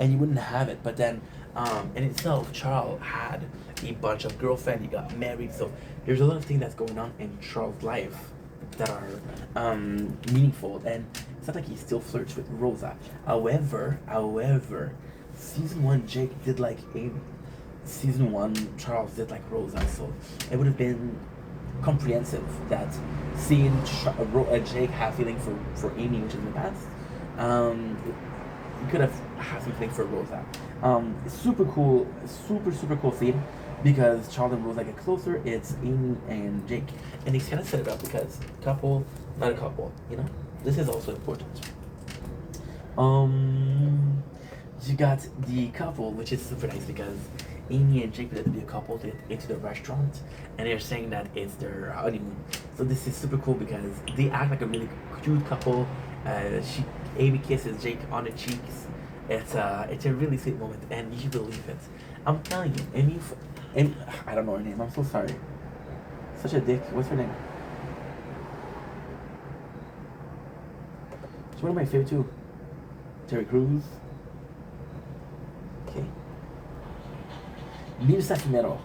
and you wouldn't have it. But then, in itself, Charles had a bunch of girlfriends. He got married, so there's a lot of things that's going on in Charles' life that are meaningful. And it's not like he still flirts with Rosa. However, season one Jake did like Amy. Season one Charles did like Rosa, so it would have been comprehensive that seeing Jake have feeling for Amy, which is in the past, you could have had something for Rosa. Super cool, super cool scene because Charles and Rosa get closer. It's Amy and Jake, and they kind of set it up because couple, not a couple. You know, this is also important. You got the couple, which is super nice because Amy and Jake pretend to be a couple to get into the restaurant, and they're saying that it's their honeymoon. So this is super cool because they act like a really cute couple. Amy kisses Jake on the cheeks. It's a really sweet moment, and you believe it. I'm telling you, Amy, I don't know her name. I'm so sorry. Such a dick. What's her name? She's one of my favorite too. Terry Crews. Okay. Melissa Fumero.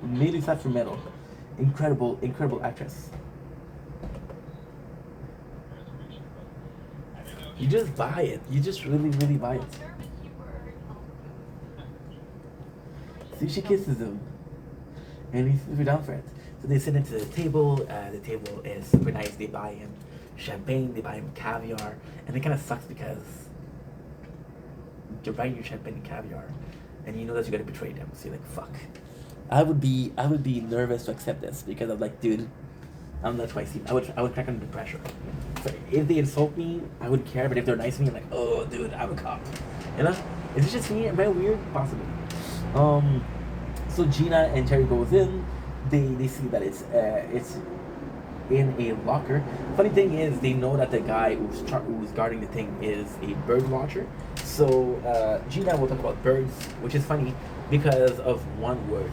Melissa Fumero. Incredible actress. You just buy it. You just really buy it. See, she kisses him. And he's super down for it. So they sit into the table. The table is super nice. They buy him champagne. They buy him caviar. And it kind of sucks because you're buying your champagne and caviar. And you know that you're gonna betray them. So you're like, fuck. I would be nervous to accept this because I'm like, dude, I'm not twice. I would crack under pressure. So if they insult me, I wouldn't care. But if they're nice to me, I'm like, oh, dude, I'm a cop. You know? Is it just me? Am I weird? Possibly. So Gina and Terry goes in. They see that it's in a locker. Funny thing is, they know that the guy who's guarding the thing is a bird watcher. So Gina will talk about birds, which is funny because of one word,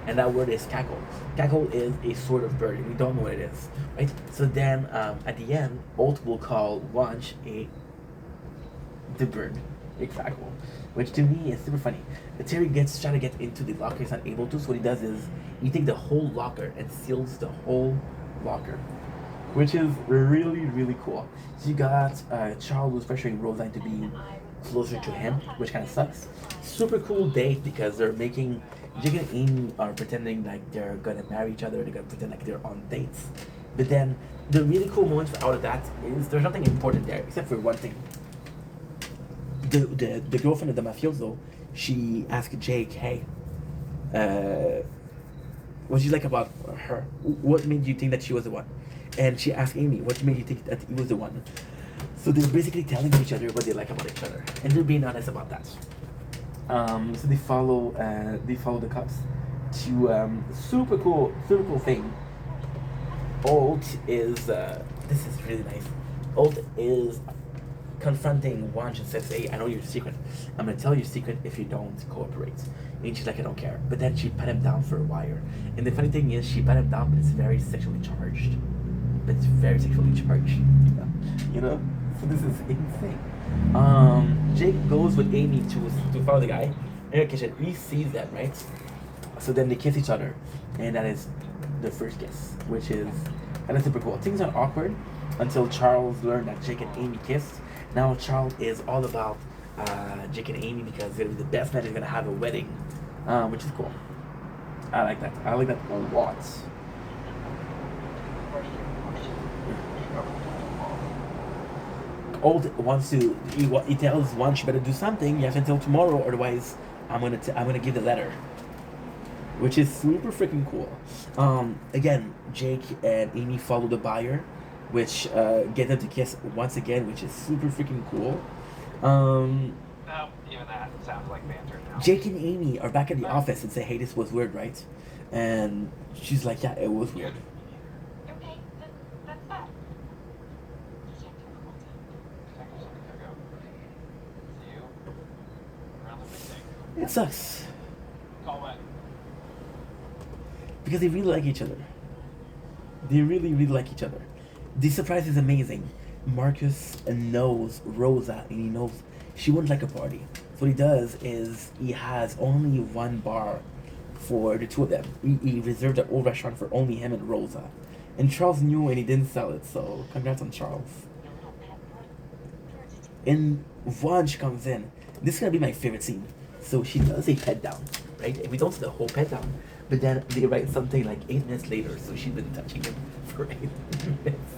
and that word is cackle. Cackle is a sort of bird, and we don't know what it is, right? So then at the end, Alt will call Wanch the bird, a cackle, which to me is super funny. But Terry trying to get into the locker, he's not able to. So what he does is he takes the whole locker and seals the whole locker, which is really cool. So you got Charles who's pressuring Roseanne to be closer to him, which kind of sucks. Super cool date because they're making Jake and Amy are pretending like they're gonna marry each other. They're gonna pretend like they're on dates. But then the really cool moments out of that is there's nothing important there except for one thing. The girlfriend of the mafioso, she asked Jake, hey, what do you like about her? What made you think that she was the one? And she asked Amy, what made you think that he was the one? So they're basically telling each other what they like about each other, and they're being honest about that. So they follow the cops to super cool thing. Alt is this is really nice. Alt is confronting Wanch and says, "Hey, I know your secret. I'm gonna tell your secret if you don't cooperate." And she's like, "I don't care." But then she pat him down for a wire. And the funny thing is, she pat him down, but it's very sexually charged. But it's very sexually charged. You know? So this is insane. Jake goes with Amy to follow the guy in the kitchen. He sees them, right? So then they kiss each other, and that is the first kiss, which is kind of super cool. Things are awkward until Charles learned that Jake and Amy kissed. Now Charles is all about Jake and Amy because they're the best man. Is gonna have a wedding, which is cool. I like that. I like that a lot. Old wants to. He tells Wanch, "You better do something. You have until tomorrow, otherwise, I'm gonna give the letter." Which is super freaking cool. Again, Jake and Amy follow the buyer, which get them to kiss once again, which is super freaking cool. No, even that sounds like banter now. Jake and Amy are back at the office and say, "Hey, this was weird, right?" And she's like, "Yeah, it was weird." Okay, that's that. It sucks Call when? because they really like each other. They really like each other. The surprise is amazing. Marcus knows Rosa, and he knows she wouldn't like a party. So what he does is he has only one bar for the two of them. He reserved an old restaurant for only him and Rosa. And Charles knew and he didn't sell it, so congrats on Charles. And Vaughn comes in. This is gonna be my favorite scene. So she does a pet down, right? And we don't see the whole pet down, but then they write something like 8 minutes later. So she's been touching him for 8 minutes,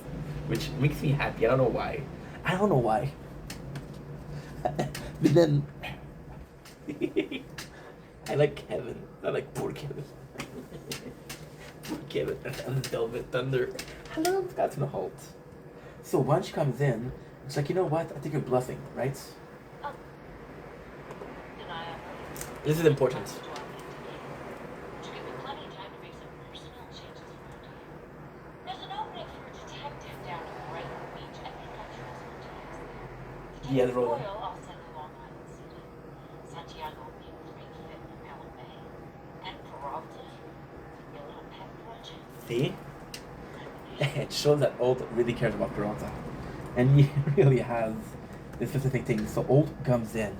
which makes me happy. I don't know why. I don't know why. But then I like Kevin. I like poor Kevin. Poor Kevin and Velvet Thunder. Hello, that's gonna halt. So once she comes in, it's like, you know what? I think you're bluffing, right? Oh. Then I This is important. to give me plenty of time to make some personal changes for our team. There's an opening for a detective down at Brighton Beach Agricultural Supplies. Yeah, Detective Roland. Boyle also in Long Island City. Santiago being 3 fit in Pelham Bay. And Peralta, your little pet project. See? It shows that Old really cares about Peralta. And he really has this specific thing. So Old comes in.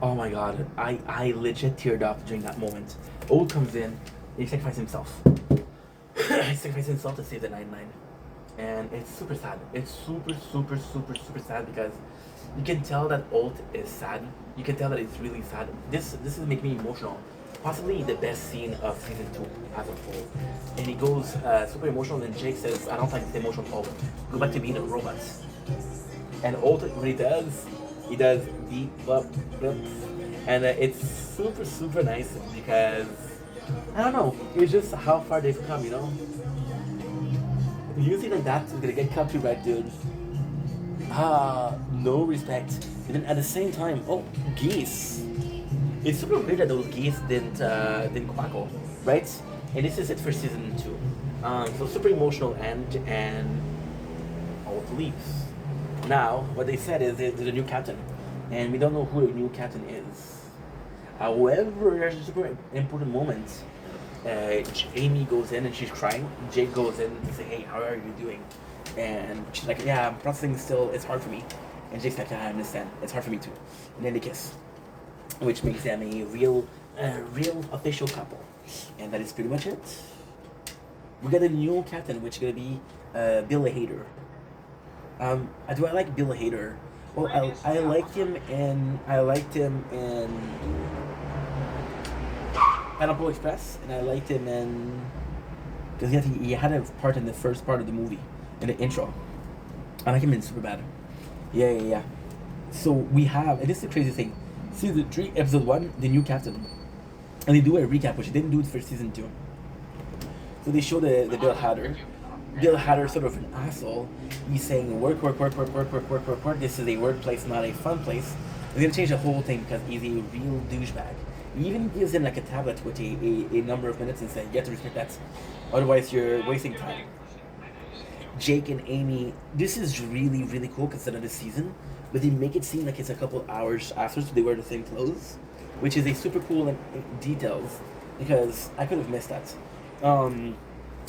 Oh my god, I legit teared up during that moment. Old comes in, and he sacrifices himself. He sacrifices himself to save the 99. And it's super sad. It's super sad because you can tell that Old is sad. You can tell that it's really sad. This is making me emotional. Possibly the best scene of season 2 as a whole. And he goes super emotional, and Jake says, I don't like this emotional Old. Go back to being a robot. And Old, what he does beep, blup, blup. And it's super nice because, I don't know, it's just how far they've come, you know? Using like that is gonna get copyright, dude. No respect. And then at the same time, oh, geese. It's super weird that those geese didn't quackle, right? And this is it for season 2. So super emotional end, and Old leaves. Now, what they said is there's a new captain, and we don't know who the new captain is. However, there's a super important moment. Amy goes in and she's crying. Jake goes in to say, hey, how are you doing? And she's like, yeah, I'm processing still, it's hard for me. And Jake's like, yeah, I understand, it's hard for me too. And then they kiss, which makes them a real official couple. And that is pretty much it. We got a new captain, which is gonna be Bill Hader. Do I like Bill Hader? Well, I liked him in Pineapple Express, and I liked him in because he had a part in the first part of the movie, in the intro. I like him in Superbad. Yeah. So we have, and this is the crazy thing, season 3, episode 1, the new captain, and they do a recap, which they didn't do it for season 2. So they show the Bill Hader. Bill Hader, sort of an asshole. He's saying work. This is a workplace, not a fun place. They're gonna change the whole thing because he's a real douchebag. He even gives him like a tablet with a number of minutes and says, you have to respect that, otherwise you're wasting time. Jake and Amy, this is really cool considering this season, but they make it seem like it's a couple hours after, so they wear the same clothes, which is a super cool details because I could have missed that.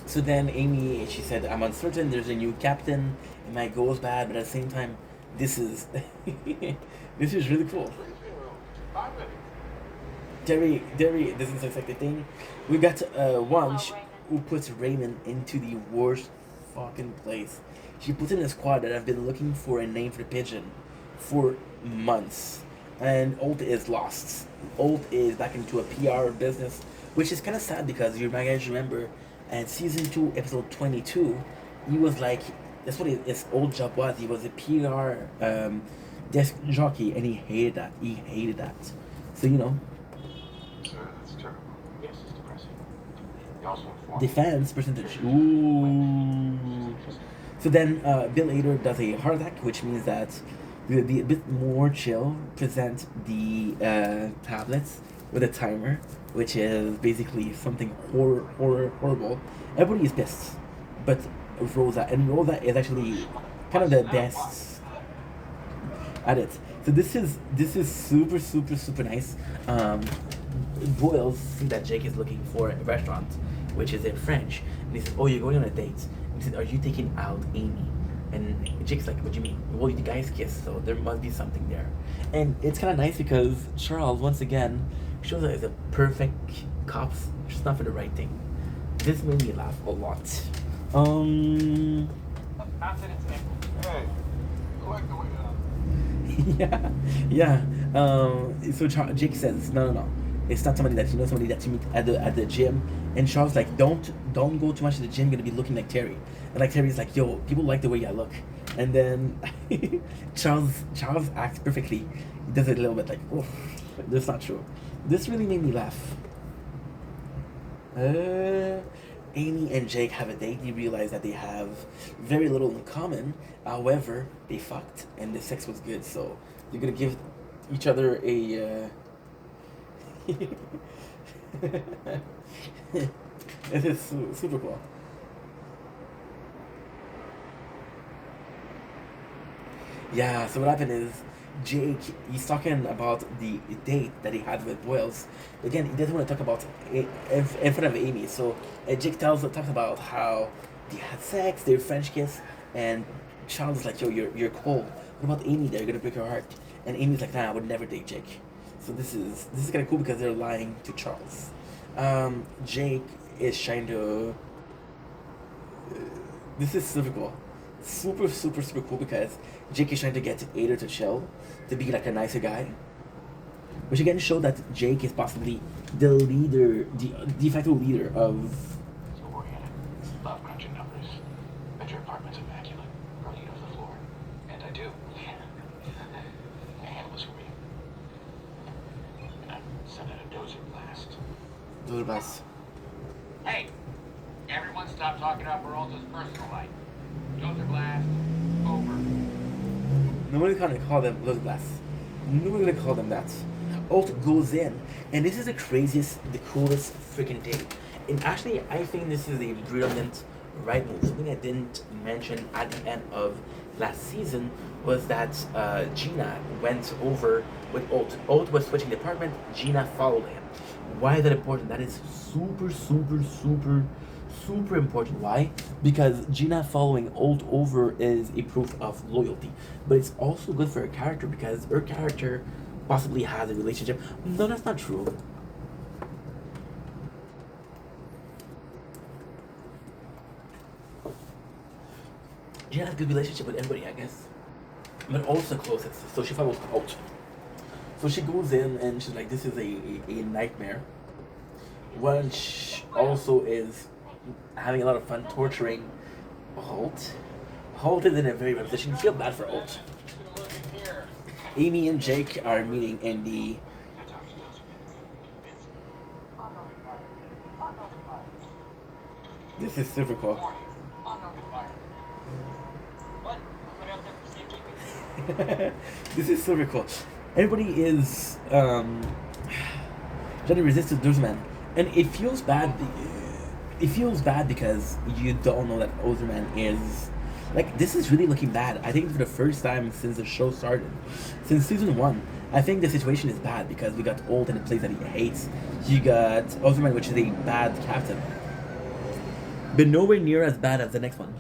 So then Amy, she said, I'm uncertain, there's a new captain, it might go bad, but at the same time, this is this is really cool. Derry, this is like the thing. We got Wunsch, who puts Raymond into the worst fucking place. She puts in a squad that have been looking for a name for the pigeon for months. And Old is lost. Old is back into a PR business, which is kind of sad because you guys remember, and season 2, episode 22, he was like, that's what his old job was. He was a PR desk jockey, and he hated that. So, you know. That's terrible. Yes, it's depressing. You also inform Defense percentage. Ooh. So then Bill Hader does a hard attack, which means that we will be a bit more chill, present the tablets with a timer, which is basically something horrible. Everybody is pissed, but Rosa is actually kind of the best at it. So this is super nice. Boyle see that Jake is looking for a restaurant, which is in French, and he said, "Oh, you're going on a date." And he said, "Are you taking out Amy?" And Jake's like, what do you mean? Well, you guys kiss, so there must be something there. And it's kind of nice because Charles, once again, shows that he's a perfect cop, just not for the right thing. This made me laugh a lot. Hey, collect the way up. yeah, yeah. So Jake says, no. It's not somebody that you know, somebody that you meet at the gym. And Charles like, don't go too much to the gym. You're gonna be looking like Terry. And like Terry's like, yo, people like the way I look. And then Charles acts perfectly. He does it a little bit like, oh, that's not true. This really made me laugh. Amy and Jake have a date. They realize that they have very little in common. However, they fucked and the sex was good. So they're gonna give each other a. It is super cool. Yeah, so what happened is Jake, he's talking about the date that he had with Boyles. Again, he doesn't want to talk about it in front of Amy. So Jake talks about how they had sex, they French kiss, and Charles is like, yo, you're cold. What about Amy? They're gonna break her heart. And Amy's like, nah, I would never date Jake. So this is kind of cool because they're lying to Charles. Jake is trying to. This is super cool, super cool because Jake is trying to get Ada to chill, to be like a nicer guy. Which again show that Jake is possibly the leader, the de facto leader of. So oriented. Love crunching numbers. Bet your apartment's immaculate. Run you off the floor. And I do. I handle this for me. Send out a dozer blast. Dozer blast. Hey, everyone stop talking about Peralta's personal life. Dozer blast, over. Nobody's gonna call them Dozer blast. Nobody's gonna call them that. Alt goes in, and this is the craziest, the coolest freaking thing. And actually, I think this is a brilliant right move. Something I didn't mention at the end of last season was that Gina went over with Alt. Alt was switching the apartment. Gina followed him. Why is that important? That is super important. Why? Because Gina following Alt over is a proof of loyalty. But it's also good for her character because her character possibly has a relationship. No, that's not true. Gina has a good relationship with everybody, I guess. But also closest. So she follows Alt. So she goes in and she's like, this is a nightmare. Welch also is having a lot of fun torturing Holt. Holt is in a very bad position. You feel bad for Holt. Amy and Jake are meeting in the. This is super cool. This is super cool. Everybody is trying to resist the Dozeman. And it feels bad. It feels bad because you don't know that Ozerman is like, this is really looking bad. I think for the first time since the show started, since season 1, I think the situation is bad because we got Old in a place that he hates. You got Ozerman, which is a bad captain, but nowhere near as bad as the next one.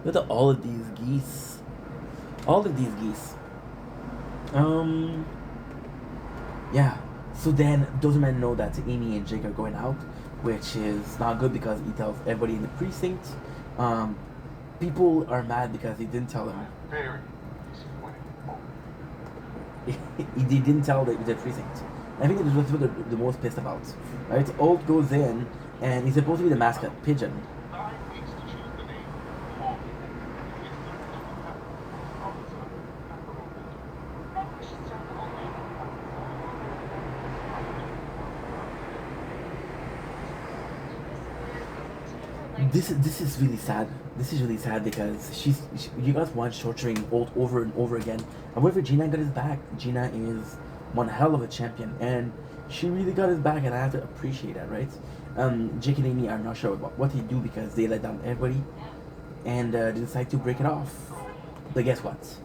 Look at all of these geese. All of these geese. Yeah. So then Dozeman know that Amy and Jake are going out, which is not good because he tells everybody in the precinct. People are mad because he didn't tell them. Very disappointed. He didn't tell the precinct. I think this is what they're the most pissed about. Right? Old goes in and he's supposed to be the mascot, Pigeon. 9 weeks to choose the name. Paul. Maybe we should start the whole thing. This is really sad. This is really sad because you guys watch torturing Old over and over again. However, Gina got his back. Gina is one hell of a champion, and she really got his back, and I have to appreciate that, right? Jake and Amy are not sure about what they do because they let down everybody, and they decide to break it off. But guess what?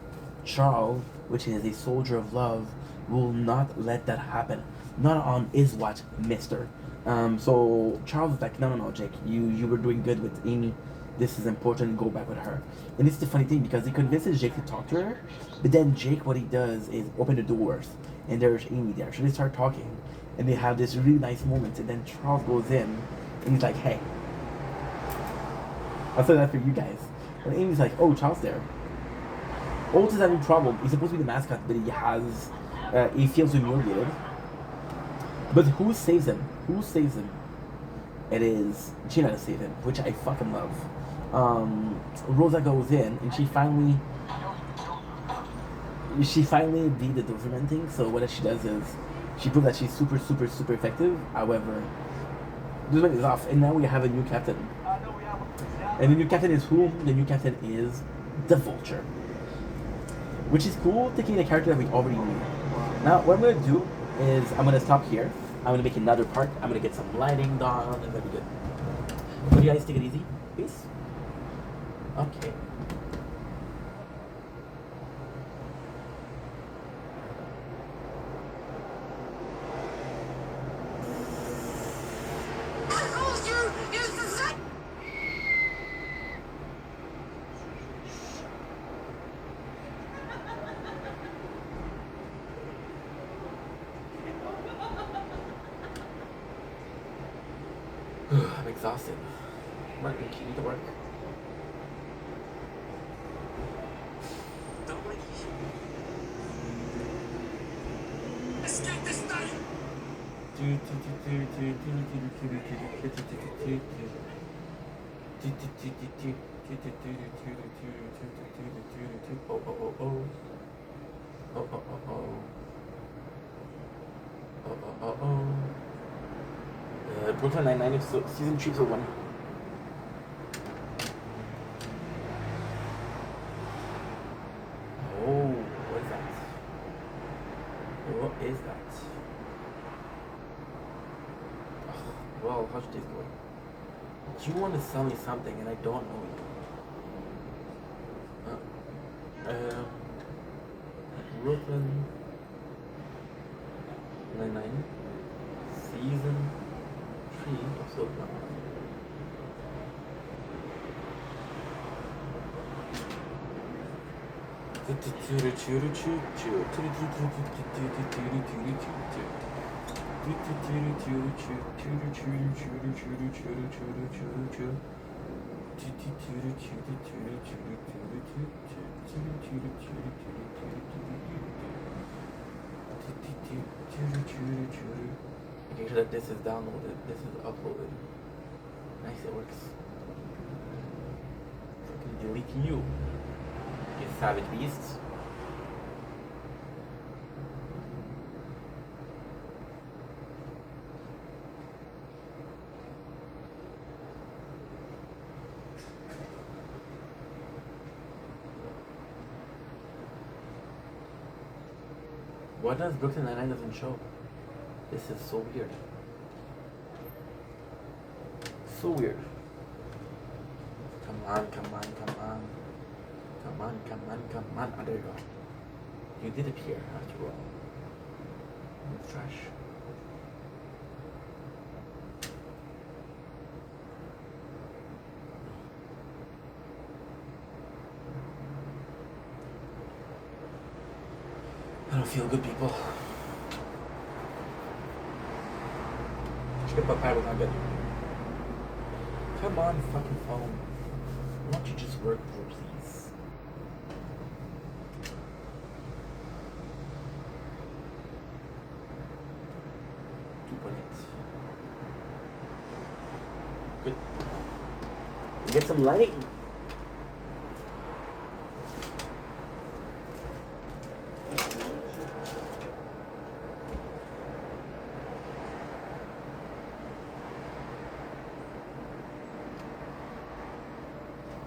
Charles, which is a soldier of love, will not let that happen. Not on his watch, mister. So Charles is like, no, Jake, you were doing good with Amy, this is important, go back with her. And it's the funny thing because he convinces Jake to talk to her, but then Jake, what he does is open the doors, and there's Amy there. So they start talking, and they have this really nice moment, and then Charles goes in, and he's like, hey. I'll say that for you guys. And Amy's like, oh, Charles there. Olt is having trouble. He's supposed to be the mascot, but he feels humiliated. But who saves him? Who saves him? It is Gina to save him, which I fucking love. Rosa goes in, and she finally did the Doberman thing. So what she does is she proves that she's super, super, super effective. However, Doberman is off, and now we have a new captain. And the new captain is who? The new captain is the Vulture, which is cool, taking a character that we already knew. Now, what I'm gonna do is I'm gonna stop here. I'm gonna make another part. I'm gonna get some lighting done, and that'll be good. So you guys take it easy, please. Okay. I'm exhausted. I'm not gonna keep to work. Escape this night! Brooklyn Nine-Nine is season 3 episode 1. Oh, what is that? What is that? Oh, well, how's this going? You want to sell me something and I don't know you. Brooklyn Nine-Nine season 3 episode 1. Making sure that this is downloaded, this is uploaded. Nice, it works. Fucking delete you savage beasts. What does Brooklyn Nine-Nine doesn't show? This is so weird. So weird. Come on, come on, come on. Come on, come on, come on. Oh, there you go. You did appear after all. It's trash. I don't feel good, people. Chip up was not good. Come on, fucking phone. Why don't you just work, bro, please? Good. Get some lighting.